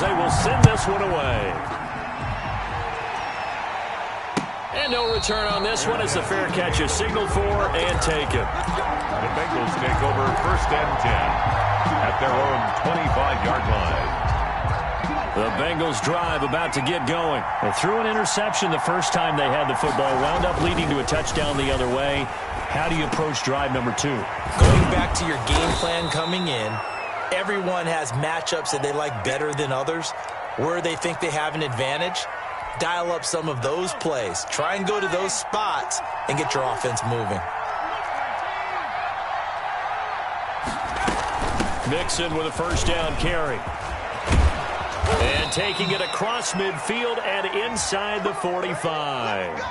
they will send this one away. And no return on this one as the fair catch is signaled for and taken. The Bengals take over 1st and 10 at their own 25-yard line. The Bengals drive about to get going. They threw an interception the first time they had the football, wound up leading to a touchdown the other way. How do you approach drive number 2? Going back to your game plan coming in, everyone has matchups that they like better than others. Where they think they have an advantage, dial up some of those plays. Try and go to those spots and get your offense moving. Mixon with a first down carry. And taking it across midfield and inside the 45.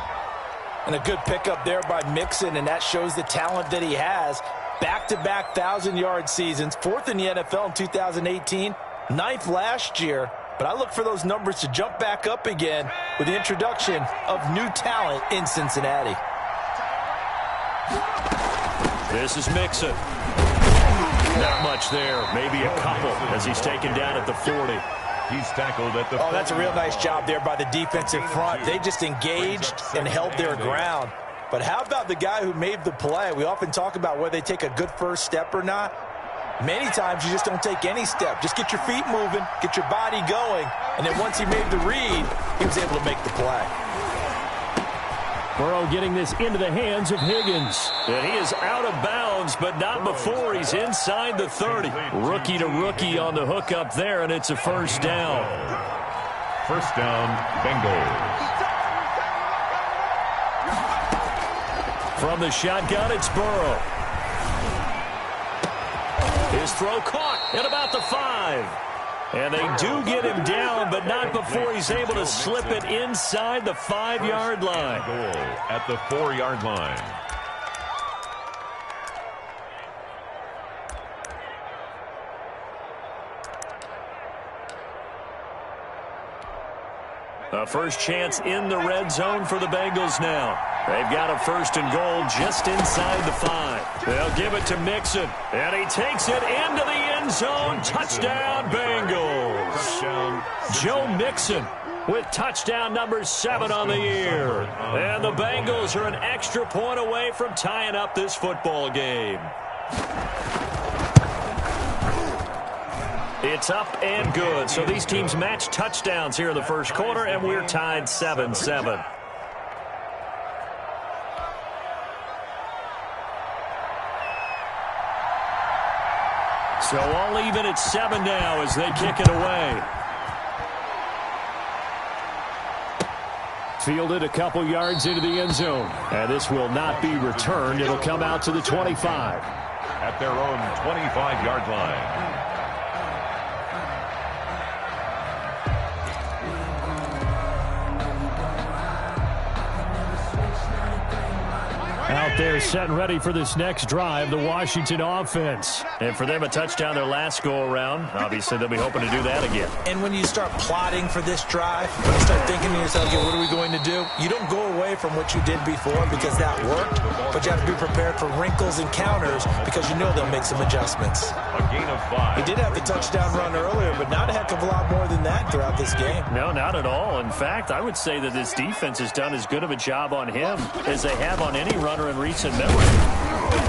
And a good pickup there by Mixon, and that shows the talent that he has. Back-to-back 1,000-yard seasons, 4th in the NFL in 2018, 9th last year. But I look for those numbers to jump back up again with the introduction of new talent in Cincinnati. This is Mixon. Not much there, maybe a couple as he's taken down at the 40. He's tackled at the 40. Oh, that's a real nice job there by the defensive front. They just engaged and held their ground. But how about the guy who made the play? We often talk about whether they take a good first step or not. Many times you just don't take any step. Just get your feet moving, get your body going, and then once he made the read, he was able to make the play. Burrow getting this into the hands of Higgins. And he is out of bounds, but not before he's inside the 30. Rookie to rookie on the hook up there, and it's a first down. First down, Bengals. From the shotgun, it's Burrow. His throw caught at about the 5. And they do get him down, but not before he's able to slip it inside the 5-yard line. Goal at the 4-yard line. A first chance in the red zone for the Bengals now. They've got a 1st and goal just inside the 5. They'll give it to Mixon, and he takes it into the end zone. Touchdown, Bengals. Touchdown. Joe Mixon with touchdown number 7 on the year. And the Bengals are an extra point away from tying up this football game. It's up and good. So these teams match touchdowns here in the first quarter, and we're tied 7-7. So all even at 7 now as they kick it away. Fielded a couple yards into the end zone. And this will not be returned. It'll come out to the 25. At their own 25-yard line. Out there set and ready for this next drive, the Washington offense. And for them, a touchdown their last go-around. Obviously, they'll be hoping to do that again. And when you start plotting for this drive, when you start thinking to yourself, okay, what are we going to do? You don't go away from what you did before because that worked, but you have to be prepared for wrinkles and counters because you know they'll make some adjustments. A gain of 5. He did have the touchdown run earlier, but not a heck of a lot more than that throughout this game. No, not at all. In fact, I would say that this defense has done as good of a job on him as they have on any runner in recent memory.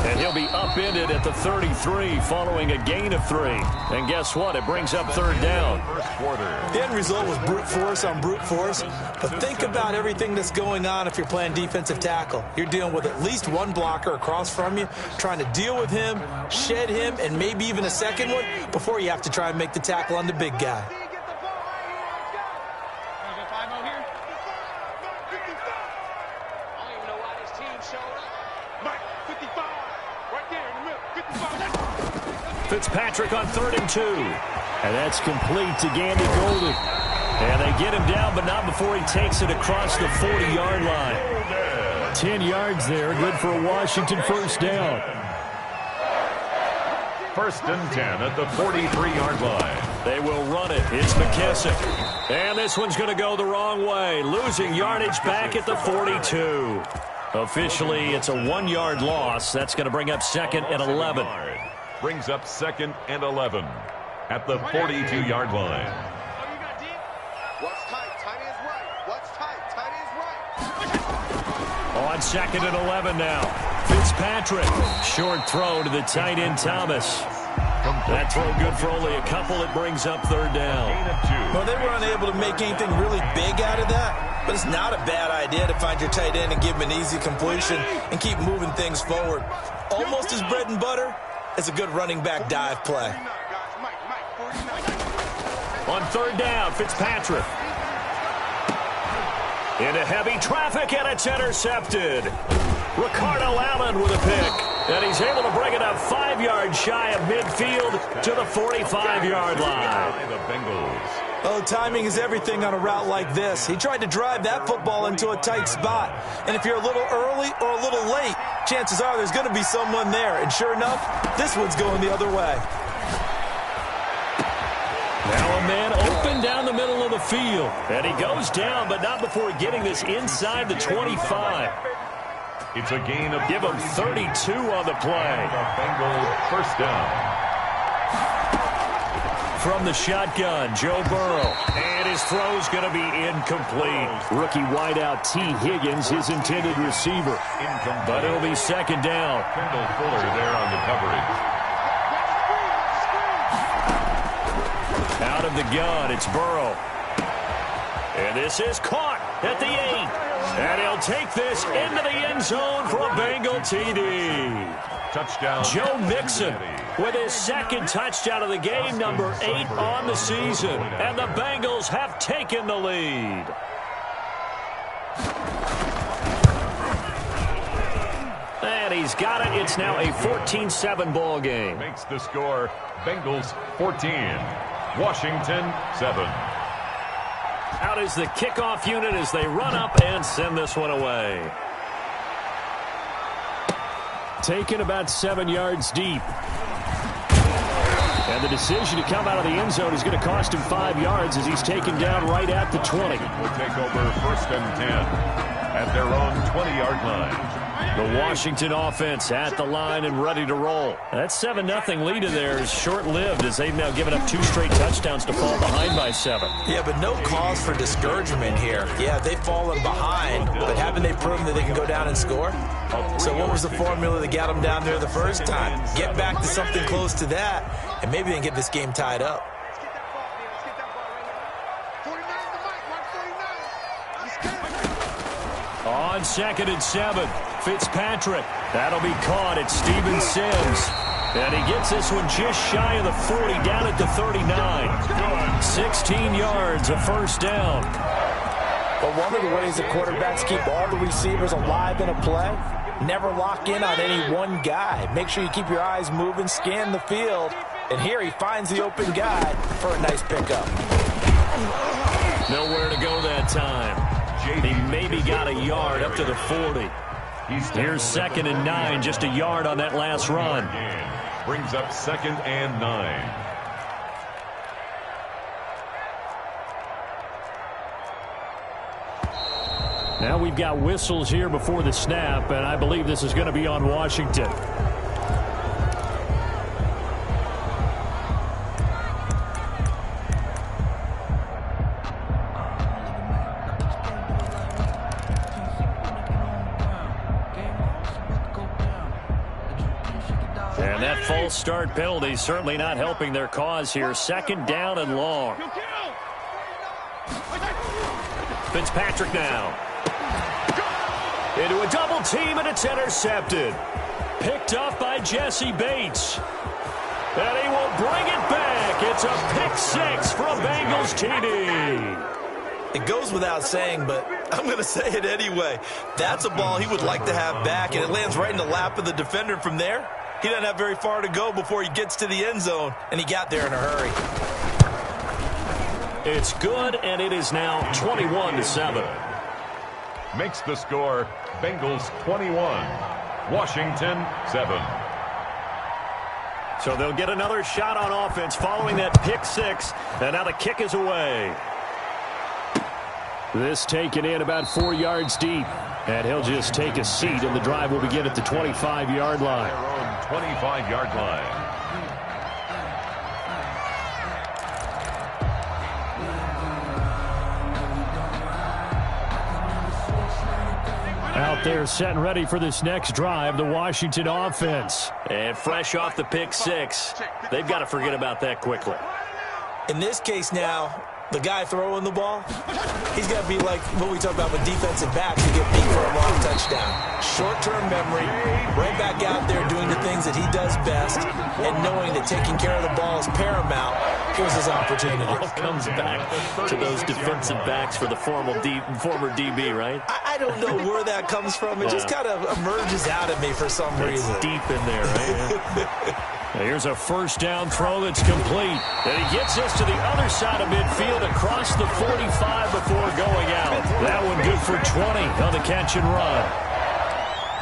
And he'll be upended at the 33 following a gain of 3. And guess what? It brings up 3rd down. First quarter. The end result was brute force on brute force. But think about everything that's going on if you're playing defensive tackle. You're dealing with at least one blocker across from you, trying to deal with him, shed him, and maybe even a second one before you have to try and make the tackle on the big guy. Fitzpatrick on 3rd and 2. And that's complete to Gandy Golden. And they get him down, but not before he takes it across the 40-yard line. 10 yards there, good for a Washington first down. 1st and 10 at the 43-yard line. They will run it. It's McKissick. And this one's going to go the wrong way. Losing yardage back at the 42. Officially, it's a 1-yard loss. That's going to bring up 2nd and 11. Brings up 2nd and 11 at the 42-yard line. On 2nd and 11 now. Fitzpatrick. Short throw to the tight end, Thomas. That throw good for only a couple. It brings up 3rd down. Well, they were unable to make anything really big out of that, but it's not a bad idea to find your tight end and give him an easy completion and keep moving things forward. Almost as bread and butter as a good running back dive play. On 3rd down, Fitzpatrick. Into heavy traffic, and it's intercepted. Ricardo Allen with a pick. And he's able to bring it up 5 yards shy of midfield to the 45-yard line. The Bengals. Well, timing is everything on a route like this. He tried to drive that football into a tight spot. And if you're a little early or a little late, chances are there's going to be someone there. And sure enough, this one's going the other way. Now a man open down the middle of the field. And he goes down, but not before getting this inside the 25. It's a gain of Give him 32 on the play. The Bengals first down. From the shotgun, Joe Burrow. And his throw's going to be incomplete. Rookie wideout T. Higgins, his intended receiver. Incomplete. But it'll be 2nd down. Kendall Fuller there on the coverage. Out of the gun, it's Burrow. And this is caught at the 8. And he'll take this into the end zone for a Bengal TD. Touchdown. Joe Mixon with his 2nd touchdown of the game, number 8 on the season. And the Bengals have taken the lead. And he's got it. It's now a 14-7 ball game. Makes the score Bengals 14, Washington 7. Out is the kickoff unit as they run up and send this one away. Taken about 7 yards deep. And the decision to come out of the end zone is going to cost him 5 yards as he's taken down right at the 20. Will take over 1st and 10 at their own 20-yard line. The Washington offense at the line and ready to roll. That 7-0 lead of theirs is short-lived as they've now given up 2 straight touchdowns to fall behind by 7. Yeah, but no cause for discouragement here. Yeah, they've fallen behind, but haven't they proven that they can go down and score? So what was the formula that got them down there the first time? Get back to something close to that, and maybe they can get this game tied up. On 2nd and 7, Fitzpatrick. That'll be caught at Steven Sims. And he gets this one just shy of the 40, down at the 39. 16 yards, a 1st down. But one of the ways that quarterbacks keep all the receivers alive in a play, never lock in on any one guy. Make sure you keep your eyes moving, scan the field. And here he finds the open guy for a nice pickup. Nowhere to go that time. He maybe got a yard up to the 40. Here's 2nd and 9, just a yard on that last run. Brings up 2nd and 9. Now we've got whistles here before the snap, and I believe this is going to be on Washington. And that false start penalty certainly not helping their cause here. 2nd down and long. Fitzpatrick now. Into a double team, and it's intercepted. Picked up by Jesse Bates. And he will bring it back. It's a pick 6 for a Bengals TD. It goes without saying, but I'm going to say it anyway. That's a ball he would like to have back, and it lands right in the lap of the defender from there. He doesn't have very far to go before he gets to the end zone, and he got there in a hurry. It's good, and it is now 21-7. Makes the score Bengals 21, Washington 7. So they'll get another shot on offense following that pick 6, and now the kick is away. This taken in about 4 yards deep, and he'll just take a seat, and the drive will begin at the 25-yard line. Their own 25-yard line. Out out there set and ready for this next drive, the Washington offense. And fresh off the pick six, they've got to forget about that quickly. In this case now, the guy throwing the ball, he's got to be like what we talk about with defensive backs who get beat for a long touchdown. Short-term memory, right back out there doing the things that he does best, and knowing that taking care of the ball is paramount. Here's his opportunity. It all comes back to those defensive backs for the former DB, right? I don't know where that comes from. It just kind of emerges out of me for some reason. It's deep in there, right? Here's a first down throw that's complete. And he gets this to the other side of midfield across the 45 before going out. That one good for 20 on the catch and run.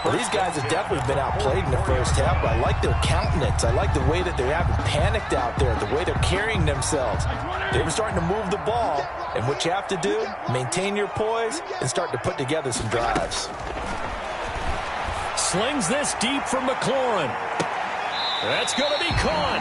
Well, these guys have definitely been outplayed in the first half, but I like their countenance. I like the way that they haven't panicked out there, the way they're carrying themselves. They were starting to move the ball, and what you have to do, maintain your poise and start to put together some drives. Slings this deep from McLaurin. That's going to be caught.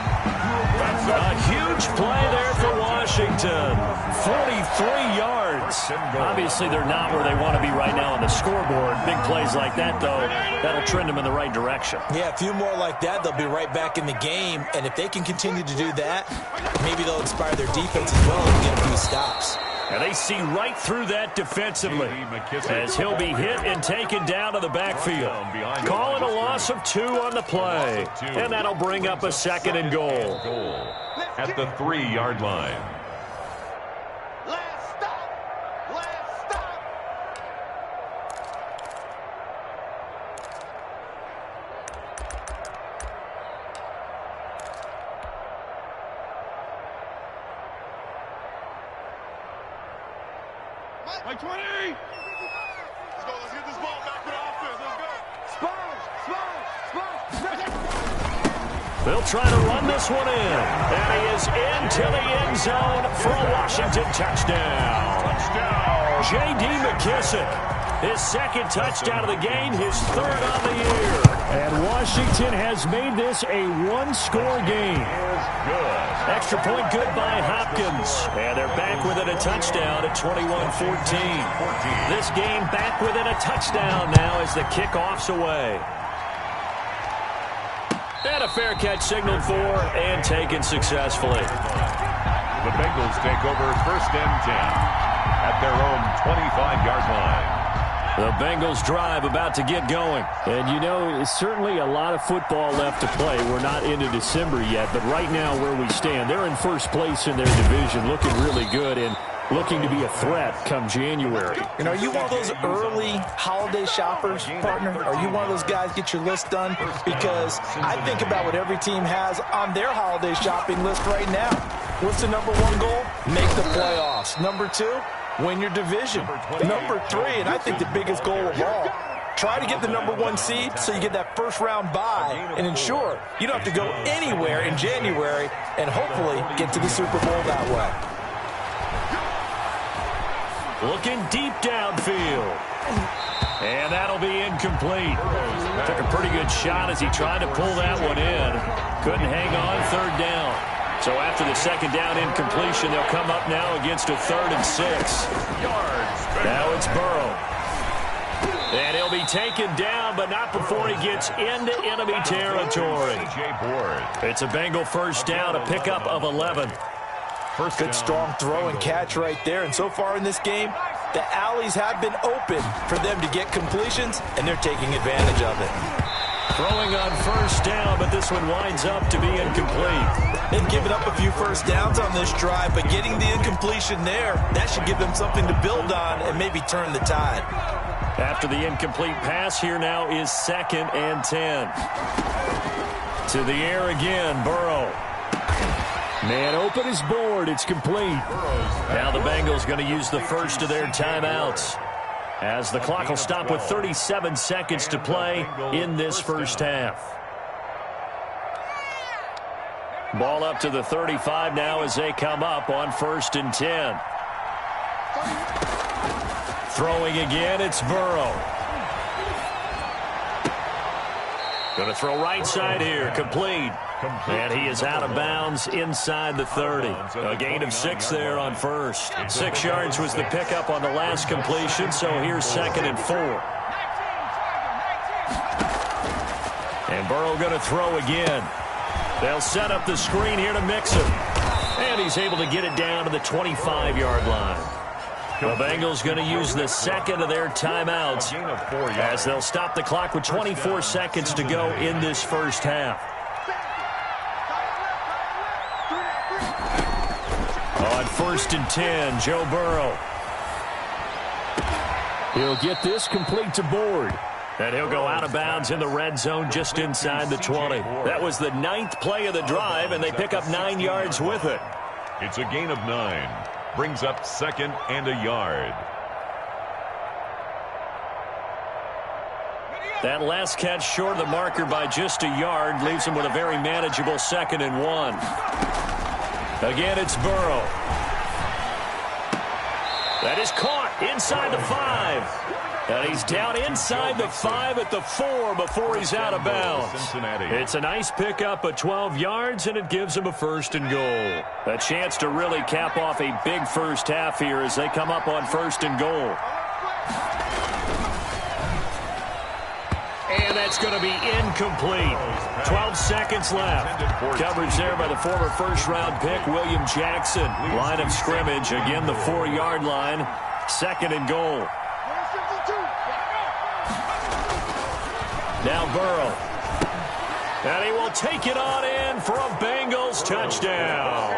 A huge play there for Washington. 43 yards. Obviously, they're not where they want to be right now on the scoreboard. Big plays like that, though, that'll trend them in the right direction. Yeah, a few more like that, they'll be right back in the game. And if they can continue to do that, maybe they'll inspire their defense as well and get a few stops. And they see right through that defensively as he'll be hit and taken down to the backfield. Calling a loss of 2 on the play. And that'll bring up a second and goal. At the 3-yard line. Let's stop. Let's stop. Mike 20. Let's go. Let's get this ball back to the offense. Let's go. They'll try to run this one in. And he is into the end zone for a Washington touchdown. J.D. McKissick, his second touchdown of the game, his third on the year. And Washington has made this a one-score game. Extra point good by Hopkins. And they're back within a touchdown at 21-14. This game back within a touchdown now as the kickoff's away. And a fair catch signaled for and taken successfully. The Bengals take over first and 10 at their own 25-yard line. The Bengals drive about to get going. And, you know, certainly a lot of football left to play. We're not into December yet, but right now where we stand, they're in first place in their division, looking really good and looking to be a threat come January. And are you one of those early holiday shoppers, partner? Are you one of those guys get your list done? Because I think about what every team has on their holiday shopping list right now. What's the number 1 goal? Make the playoffs. Number 2, win your division. Number 3, and I think the biggest goal of all, try to get the number 1 seed so you get that first-round bye and ensure you don't have to go anywhere in January and hopefully get to the Super Bowl that way. Looking deep downfield. And that'll be incomplete. Took a pretty good shot as he tried to pull that one in. Couldn't hang on, third down. So after the second down incompletion, they'll come up now against a 3rd and 6. Now it's Burrow. And he'll be taken down, but not before he gets into enemy territory. It's a Bengal first down, a pickup of 11. Good strong throw and catch right there. And so far in this game, the alleys have been open for them to get completions, and they're taking advantage of it. Throwing on first down, but this one winds up to be incomplete. They've given up a few first downs on this drive, but getting the incompletion there, that should give them something to build on and maybe turn the tide. After the incomplete pass, here now is 2nd and 10. To the air again, Burrow. Man open his board. It's complete. Now the Bengals going to use the first of their timeouts as the clock will stop with 37 seconds to play in this first half. Ball up to the 35 now as they come up on 1st and 10. Throwing again, it's Burrow. Going to throw right side here, complete. And he is out of bounds inside the 30. A gain of 6 there on first. 6 yards was the pickup on the last completion, so here's 2nd and 4. And Burrow going to throw again. They'll set up the screen here to Mixon. And he's able to get it down to the 25-yard line. The Bengals going to use the second of their timeouts as they'll stop the clock with 24 seconds to go in this first half. On 1st and 10, Joe Burrow. He'll get this complete to Board. And he'll go out of bounds in the red zone just inside the 20. That was the 9th play of the drive, and they pick up 9 yards with it. It's a gain of 9. Brings up 2nd and a yard. That last catch short of the marker by just a yard leaves him with a very manageable 2nd and 1. Again, it's Burrow. That is caught inside the 5. And he's down inside the 5 at the 4 before he's out of bounds. It's a nice pickup of 12 yards, and it gives him a 1st and goal. A chance to really cap off a big first half here as they come up on 1st and goal. And that's going to be incomplete. 12 seconds left. Coverage there by the former first-round pick, William Jackson. Line of scrimmage, again the 4-yard line. 2nd and goal. Now Burrow. And he will take it on in for a Bengals touchdown.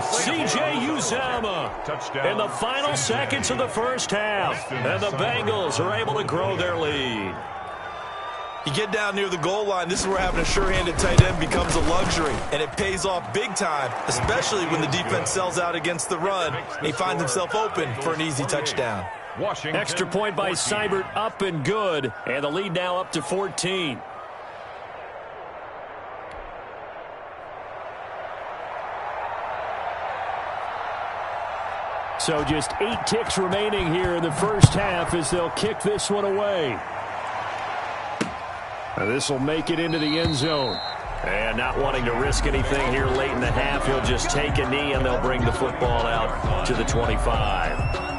C.J. Uzomah in the final seconds of the first half. And the Bengals are able to grow their lead. You get down near the goal line, this is where having a sure-handed tight end becomes a luxury. And it pays off big time, especially when the defense sells out against the run. And he finds himself open for an easy touchdown. Washington. Extra point by Seibert, up and good. And the lead now up to 14. So just 8 ticks remaining here in the first half as they'll kick this one away. This will make it into the end zone. And not wanting to risk anything here late in the half, he'll just take a knee and they'll bring the football out to the 25.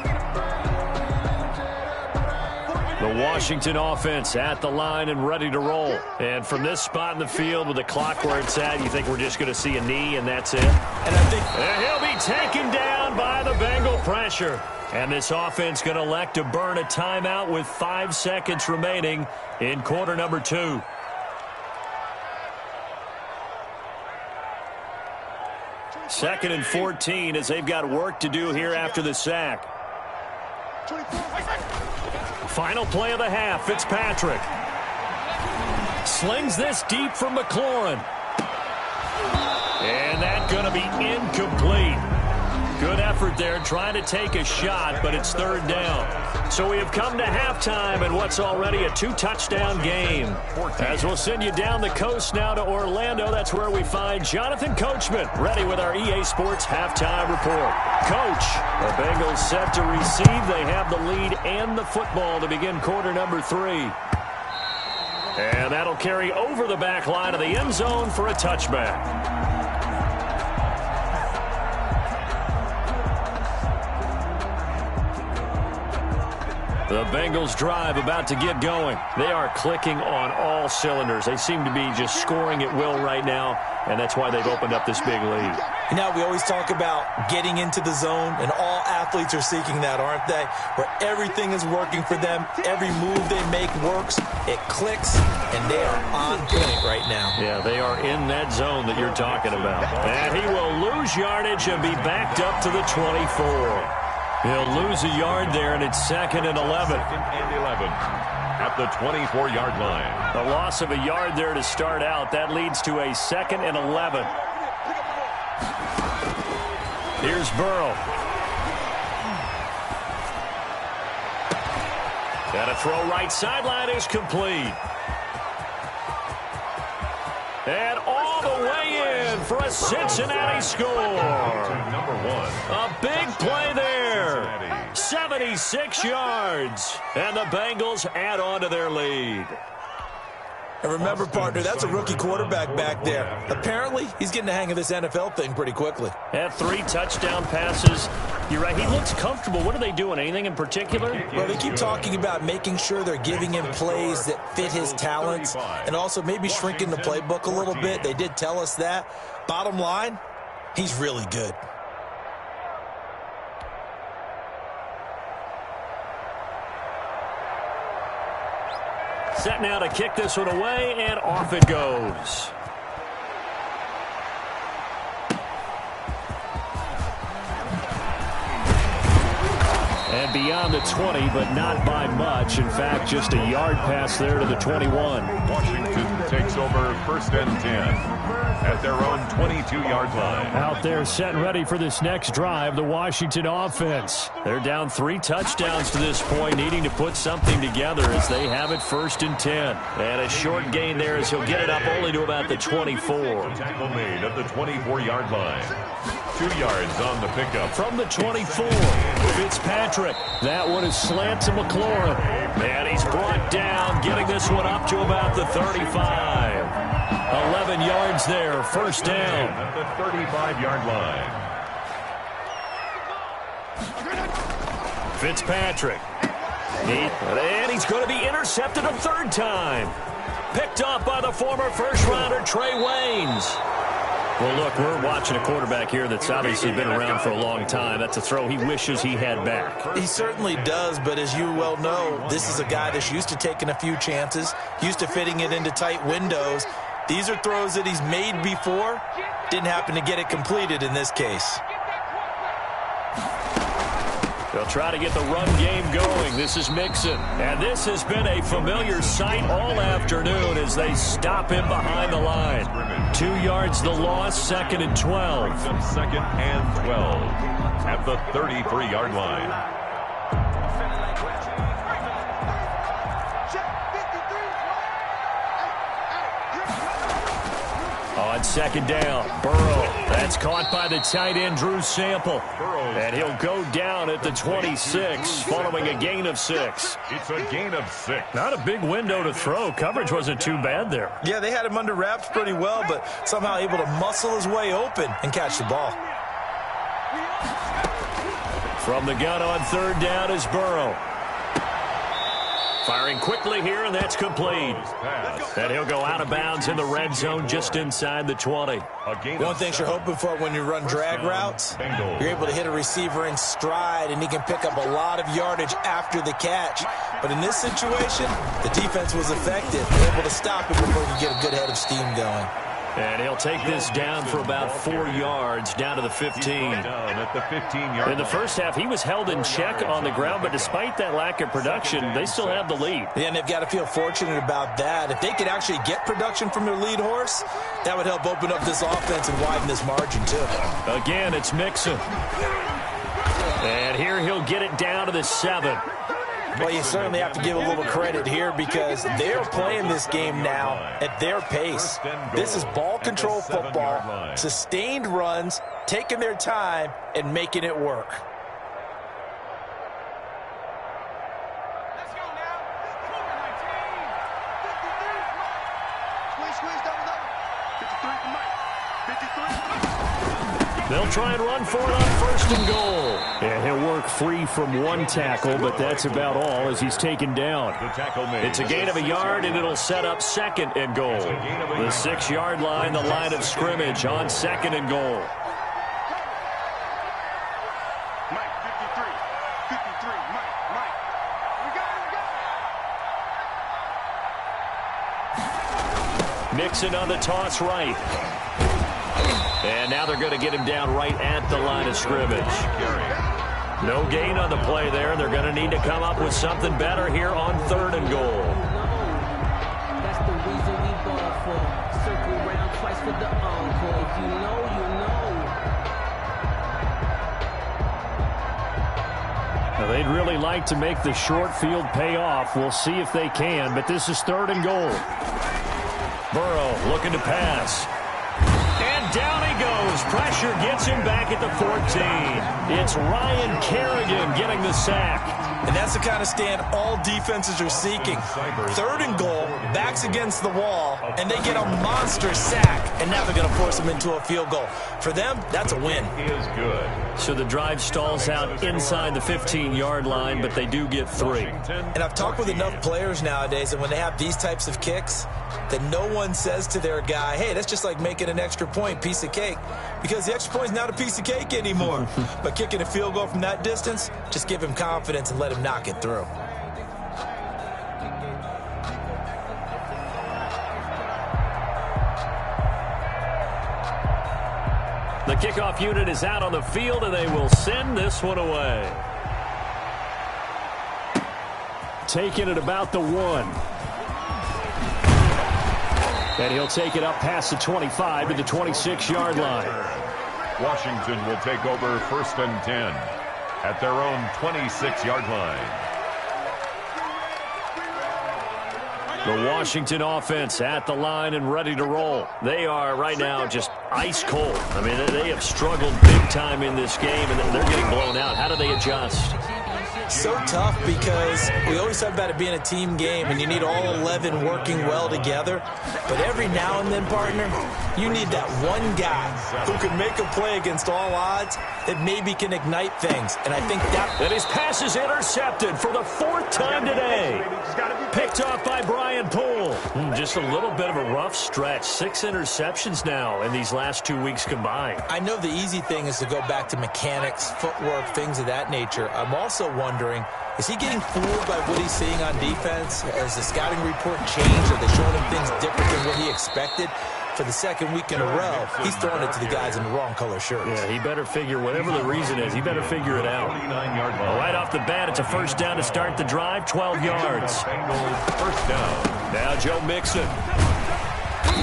The Washington offense at the line and ready to roll. And from this spot in the field with the clock where it's at, you think we're just going to see a knee and that's it? And he'll be taken down by the Bengal pressure. And this offense going to elect to burn a timeout with 5 seconds remaining in quarter number 2. Second and 14 as they've got work to do here after the sack. Final play of the half, Fitzpatrick. Slings this deep from McLaurin. And that's going to be incomplete. Good effort there trying to take a shot, but it's 3rd down. So we have come to halftime in what's already a 2-touchdown game. As we'll send you down the coast now to Orlando, that's where we find Jonathan Coachman ready with our EA Sports halftime report. Coach, the Bengals set to receive. They have the lead and the football to begin quarter number 3. And that'll carry over the back line of the end zone for a touchback. The Bengals drive about to get going. They are clicking on all cylinders. They seem to be just scoring at will right now, and that's why they've opened up this big lead. Now, we always talk about getting into the zone, and all athletes are seeking that, aren't they? Where everything is working for them, every move they make works, it clicks, and they are on point right now. Yeah, they are in that zone that you're talking about. And he will lose yardage and be backed up to the 24. He'll lose a yard there, and it's 2nd and 11. 2nd and 11 at the 24-yard line. A loss of a yard there to start out. That leads to a 2nd and 11. Here's Burrow. And a throw right sideline is complete. And all the way in for a Cincinnati score. Number 1. A big play there. 76 yards. And the Bengals add on to their lead. And remember, partner, that's a rookie quarterback back there. Apparently, he's getting the hang of this NFL thing pretty quickly. Had 3 touchdown passes. You're right, he looks comfortable. What are they doing? Anything in particular? Well, they keep talking about making sure they're giving him plays that fit his talents and also maybe shrinking the playbook a little bit. They did tell us that. Bottom line, he's really good. Set now to kick this one away, and off it goes. And beyond the 20, but not by much. In fact, just a yard pass there to the 21. Washington takes over first and 10 at their own 22-yard line. Out there set and ready for this next drive, the Washington offense. They're down 3 touchdowns to this point, needing to put something together as they have it first and 10. And a short gain there as he'll get it up only to about the 24. Tackle made at the 24-yard line. 2 yards on the pickup. From the 24, Fitzpatrick. That one is slant to McLaurin. And he's brought down, getting this one up to about the 35. 11 yards there, first down. At the 35-yard line. Fitzpatrick. And he's going to be intercepted a 3rd time. Picked up by the former first-rounder Trey Waynes. Well, look, we're watching a quarterback here that's obviously been around for a long time. That's a throw he wishes he had back. He certainly does, but as you well know, this is a guy that's used to taking a few chances, used to fitting it into tight windows. These are throws that he's made before. Didn't happen to get it completed in this case. They'll try to get the run game going. This is Mixon. And this has been a familiar sight all afternoon as they stop him behind the line. 2 yards the loss, 2nd and 12. 2nd and 12 at the 33-yard line. On 2nd down, Burrow. That's caught by the tight end, Drew Sample. And he'll go down at the 26, following a gain of 6. It's a gain of 6. Not a big window to throw. Coverage wasn't too bad there. Yeah, they had him under wraps pretty well, but somehow able to muscle his way open and catch the ball. From the gun on 3rd down is Burrow. Firing quickly here, and that's complete. And he'll go out of bounds in the red zone just inside the 20. One thing you're hoping for when you run drag routes, you're able to hit a receiver in stride, and he can pick up a lot of yardage after the catch. But in this situation, the defense was effective. They're able to stop it before you get a good head of steam going. And he'll take this down for about 4 yards, down to the 15. At the 15-yard In the first half, he was held in check on the ground, but despite that lack of production, they still have the lead. Yeah, and they've got to feel fortunate about that. If they could actually get production from their lead horse, that would help open up this offense and widen this margin, too. Again, it's Mixon. And here he'll get it down to the 7. Well, you certainly have to give a little credit here because they're playing this game now at their pace. This is ball control football, sustained runs, taking their time, and making it work. They'll try and run for it on 1st and goal. And he'll work free from 1 tackle, but that's about all as he's taken down. It's a gain of a yard, and it'll set up 2nd and goal. The 6-yard line, the line of scrimmage on 2nd and goal. Mike, 53. 53, Mike. We got it. Mixon on the toss right. And now they're going to get him down right at the line of scrimmage. No gain on the play there. They're going to need to come up with something better here on 3rd and goal. That's the reason we ball for. Circle around twice for the encore. If you know, you know. Now, they'd really like to make the short field pay off. We'll see if they can, but this is 3rd and goal. Burrow looking to pass. And down he goes. Pressure gets him back at the 14. It's Ryan Kerrigan getting the sack. And that's the kind of stand all defenses are seeking. 3rd and goal, backs against the wall, and they get a monster sack. And now they're going to force them into a field goal. For them, that's a win. Is good. So the drive stalls out inside the 15-yard line, but they do get 3. And I've talked with enough players nowadays, and when they have these types of kicks, that no one says to their guy, hey, that's just like making an extra point, piece of cake. Because the extra point is not a piece of cake anymore. But kicking a field goal from that distance, just give him confidence and let him knock it through. The kickoff unit is out on the field, and they will send this one away. Taking it about the 1. And he'll take it up past the 25 to the 26-yard line. Washington will take over 1st and 10 at their own 26-yard line. The Washington offense at the line and ready to roll. They are right now just ice cold. I mean, they have struggled big time in this game, and they're getting blown out. How do they adjust? So tough because we always talk about it being a team game and you need all 11 working well together. But every now and then, partner, you need that one guy who can make a play against all odds that maybe can ignite things. And I think that... And his pass is intercepted for the 4th time today. Picked off by Brian Poole. Just a little bit of a rough stretch. 6 interceptions now in these last 2 weeks combined. I know the easy thing is to go back to mechanics, footwork, things of that nature. I'm also wondering, is he getting fooled by what he's seeing on defense? Has the scouting report changed? Are they showing him things different than what he expected? For the 2nd week in a row, he's throwing it to the guys in the wrong color shirts. Yeah, he better figure, whatever the reason is, he better figure it out. Right off the bat, it's a 1st down to start the drive, 12 yards. 1st down. Now Joe Mixon.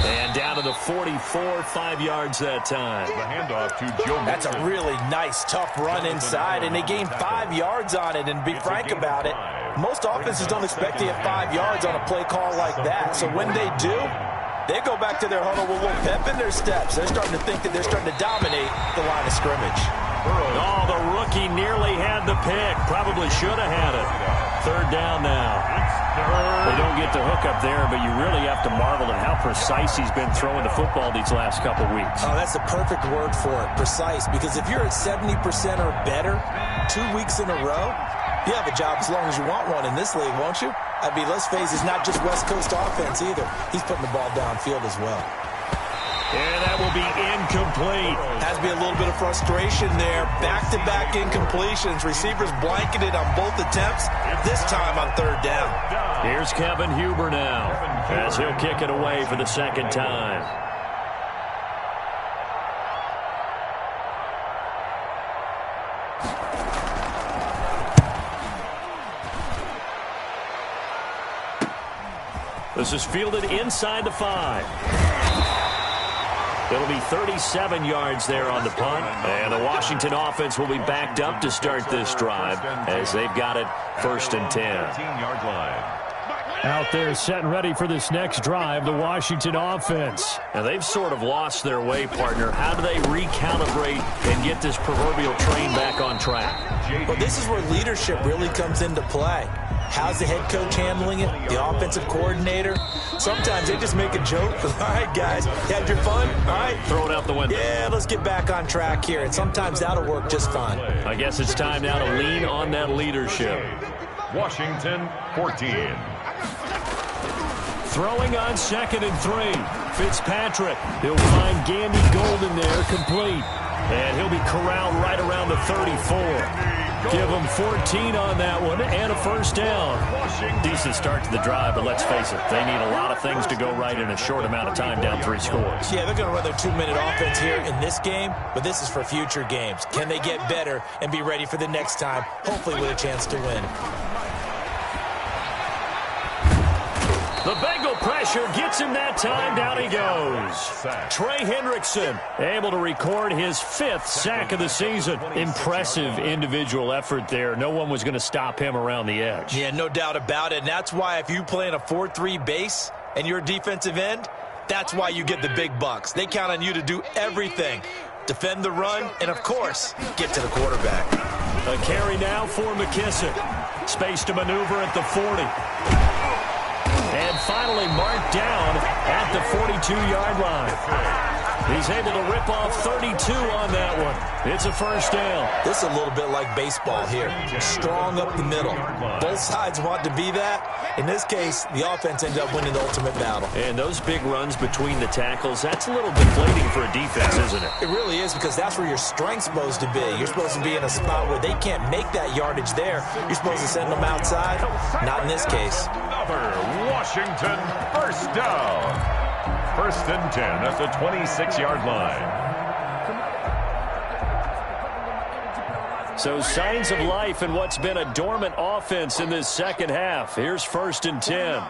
And down to the 44, 5 yards that time. The handoff to Joe Mixon. That's a really nice, tough run inside, and they gained 5 yards on it. And be frank about it, most offenses don't expect to get 5 yards on a play call like that. So when they do, they go back to their huddle with a little pep in their steps. They're starting to think that they're starting to dominate the line of scrimmage. Oh, the rookie nearly had the pick. Probably should have had it. 3rd down now. They don't get the hook up there, but you really have to marvel at how precise he's been throwing the football these last couple weeks. Oh, that's the perfect word for it, precise. Because if you're at 70% or better 2 weeks in a row, you have a job as long as you want one in this league, won't you? I mean, let's face it, it's not just West Coast offense either. He's putting the ball downfield as well. And that will be incomplete. Has to be a little bit of frustration there. Back-to-back incompletions. Receivers blanketed on both attempts, this time on 3rd down. Here's Kevin Huber now, as he'll kick it away for the 2nd time. This is fielded inside the 5. It'll be 37 yards there on the punt. And the Washington offense will be backed up to start this drive as they've got it 1st and 10. Out there set and ready for this next drive, the Washington offense. Now, they've sort of lost their way, partner. How do they recalibrate and get this proverbial train back on track? Well, this is where leadership really comes into play. How's the head coach handling it? The offensive coordinator? Sometimes they just make a joke. All right, guys, you had your fun? All right. Throw it out the window. Yeah, let's get back on track here. And sometimes that'll work just fine. I guess it's time now to lean on that leadership. Washington, 14. Throwing on 2nd and 3. Fitzpatrick. He'll find Gandy Golden there, complete. And he'll be corralled right around the 34. Give them 14 on that one and a 1st down. Decent start to the drive, but let's face it, they need a lot of things to go right in a short amount of time, down 3 scores. Yeah, they're going to run their 2-minute offense here in this game, but this is for future games. Can they get better and be ready for the next time, hopefully with a chance to win? The Bengal pressure gets him that time. Down he goes. Trey Hendrickson able to record his 5th sack of the season. Impressive individual effort there. No one was going to stop him around the edge. Yeah, no doubt about it. And that's why if you play in a 4-3 base and you're a defensive end, that's why you get the big bucks. They count on you to do everything. defend the run, and, of course, get to the quarterback. A carry now for McKissick. Space to maneuver at the 40. And finally marked down at the 42-yard line. He's able to rip off 32 on that one. It's a first down. This is a little bit like baseball here. Strong up the middle. Both sides want to be that. In this case, the offense ended up winning the ultimate battle. And those big runs between the tackles, that's a little deflating for a defense, isn't it? It really is, because that's where your strength's supposed to be. You're supposed to be in a spot where they can't make that yardage there. You're supposed to send them outside. Not in this case. Another Washington first down. First and 10 at the 26-yard line. So signs of life in what's been a dormant offense in this second half. Here's first and 10.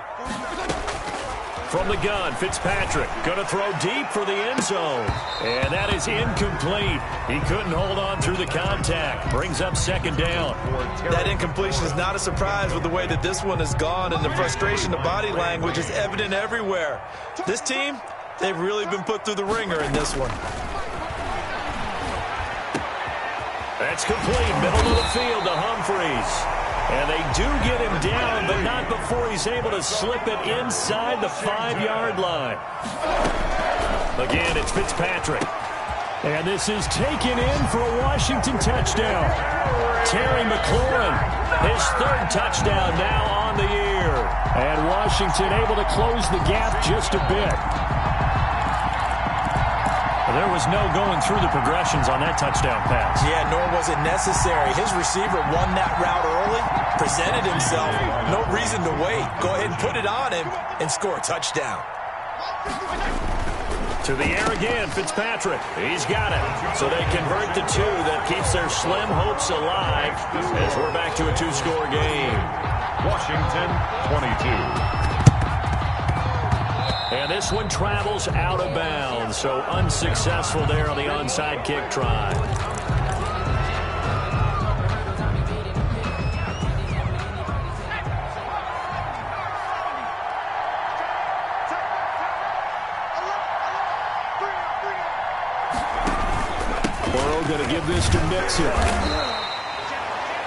From the gun, Fitzpatrick going to throw deep for the end zone. And that is incomplete. He couldn't hold on through the contact. Brings up second down. That incompletion is not a surprise with the way that this one has gone, and the frustration, the body language is evident everywhere. This team, they've really been put through the ringer in this one. That's complete. Middle of the field to Humphreys. And they do get him down, but not before he's able to slip it inside the 5-yard line. Again, it's Fitzpatrick. And this is taken in for a Washington touchdown. Terry McLaurin, his third touchdown now on the year. And Washington able to close the gap just a bit. There was no going through the progressions on that touchdown pass. Yeah, nor was it necessary. His receiver won that route early, presented himself. No reason to wait. Go ahead and put it on him and score a touchdown. To the air again, Fitzpatrick. He's got it. So they convert the two. That keeps their slim hopes alive as we're back to a two-score game. Washington 22. And this one travels out of bounds, so unsuccessful there on the onside kick try. Burrow going to give this to Mixon.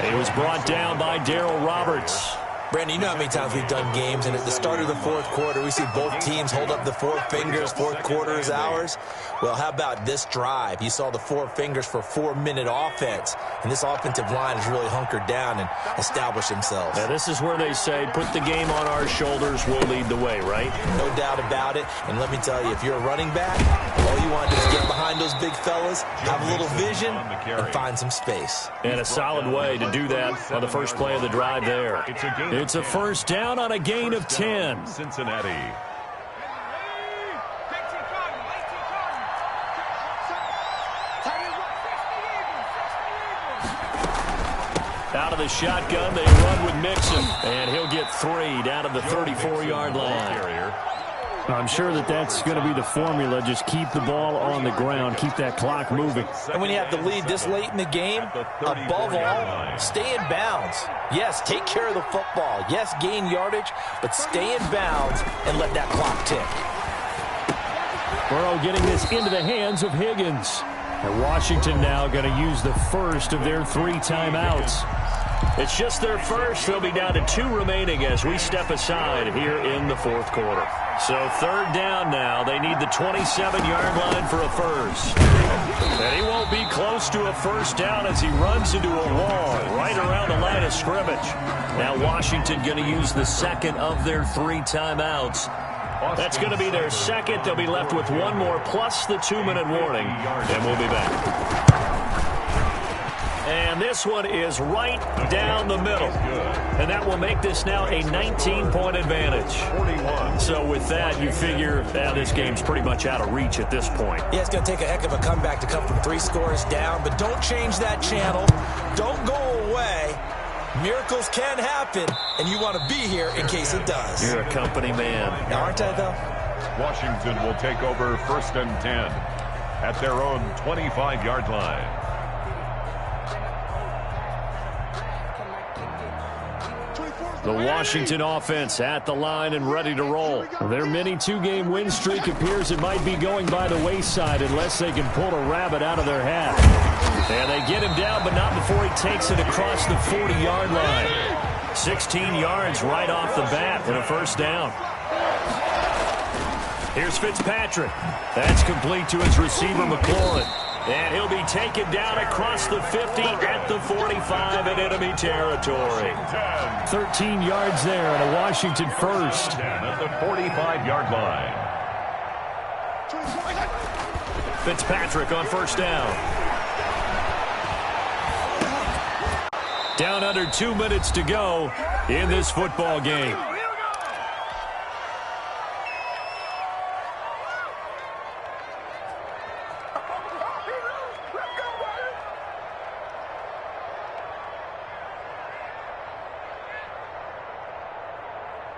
He was brought down by Darryl Roberts. Brandon, you know how many times we've done games, and at the start of the fourth quarter, we see both teams hold up the four fingers, fourth quarter is ours. Well, how about this drive? You saw the four fingers for 4-minute offense, and this offensive line has really hunkered down and established themselves. Now, this is where they say, put the game on our shoulders, we'll lead the way, right? No doubt about it, and let me tell you, if you're a running back, all you want to do is get behind those big fellas, have a little vision, and find some space. And a solid way to do that on the first play of the drive there. It's a first down on a gain of 10. Cincinnati. Out of the shotgun, they run with Mixon, and he'll get 3 down to the 34-yard line. I'm sure that's going to be the formula. Just keep the ball on the ground, keep that clock moving. And when you have the lead this late in the game, above all, stay in bounds. Yes, take care of the football. Yes, gain yardage, but stay in bounds and let that clock tick. Burrow getting this into the hands of Higgins. And Washington now going to use the first of their 3 timeouts. It's just their first. They'll be down to 2 remaining as we step aside here in the fourth quarter. So third down now. They need the 27-yard line for a first. And he won't be close to a first down as he runs into a wall right around the line of scrimmage. Now Washington going to use the second of their 3 timeouts. That's going to be their second. They'll be left with 1 more plus the 2-minute warning. And we'll be back. And this one is right down the middle. And that will make this now a 19-point advantage. So with that, you figure this game's pretty much out of reach at this point. Yeah, it's going to take a heck of a comeback to come from 3 scores down. But don't change that channel. Don't go away. Miracles can happen, and you want to be here in case it does. You're a company man. Now, aren't I, though? Washington will take over first and 10 at their own 25-yard line. The Washington offense at the line and ready to roll. Their mini two-game win streak appears it might be going by the wayside unless they can pull a rabbit out of their hat. And they get him down, but not before he takes it across the 40-yard line. 16 yards right off the bat and a first down. Here's Fitzpatrick. That's complete to his receiver, McLaurin. And he'll be taken down across the 50 at the 45 in enemy territory. 13 yards there and a Washington first. At the 45-yard line. Fitzpatrick on first down. Down under 2 minutes to go in this football game.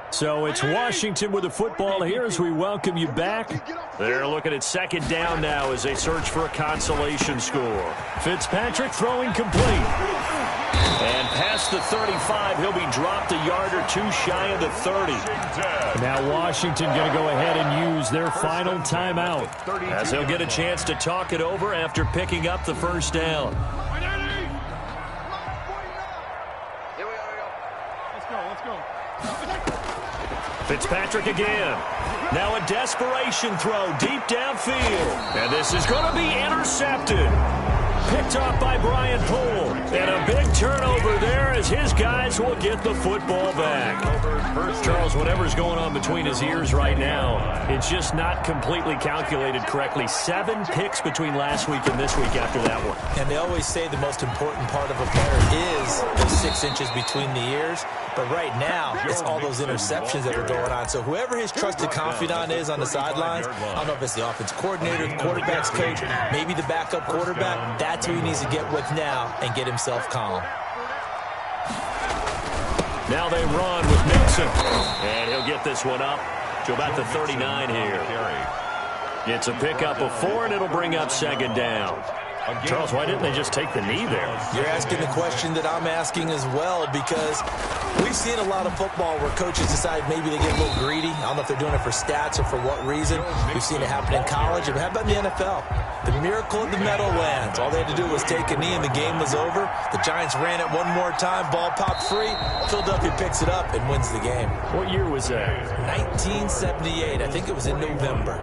So it's Washington with the football here as we welcome you back. They're looking at second down now as they search for a consolation score. Fitzpatrick throwing complete. And past the 35, he'll be dropped a yard or two shy of the 30. Now Washington going to go ahead and use their final timeout as they'll get a chance to talk it over after picking up the first down. Fitzpatrick again. Now a desperation throw deep downfield. And this is going to be intercepted. Picked off by Brian Poole. And a big turnover there as his guys will get the football back. Charles, whatever's going on between his ears right now, it's just not completely calculated correctly. 7 picks between last week and this week after that one. And they always say the most important part of a player is the 6 inches between the ears. But right now, it's all those interceptions that are going on. So whoever his trusted confidant is on the sidelines, I don't know if it's the offense coordinator, the quarterback's coach, maybe the backup quarterback, that's who he needs to get with now and get himself calm. Now they run with Mixon. And he'll get this one up to about the 39 here. It's a pickup of 4, and it'll bring up second down. Charles, why didn't they just take the knee there? You're asking the question that I'm asking as well, because we've seen a lot of football where coaches decide maybe they get a little greedy. I don't know if they're doing it for stats or for what reason. We've seen it happen in college. But how about in the NFL? The miracle of the Meadowlands. All they had to do was take a knee and the game was over. The Giants ran it one more time. Ball popped free. Philadelphia picks it up and wins the game. What year was that? 1978. I think it was in November.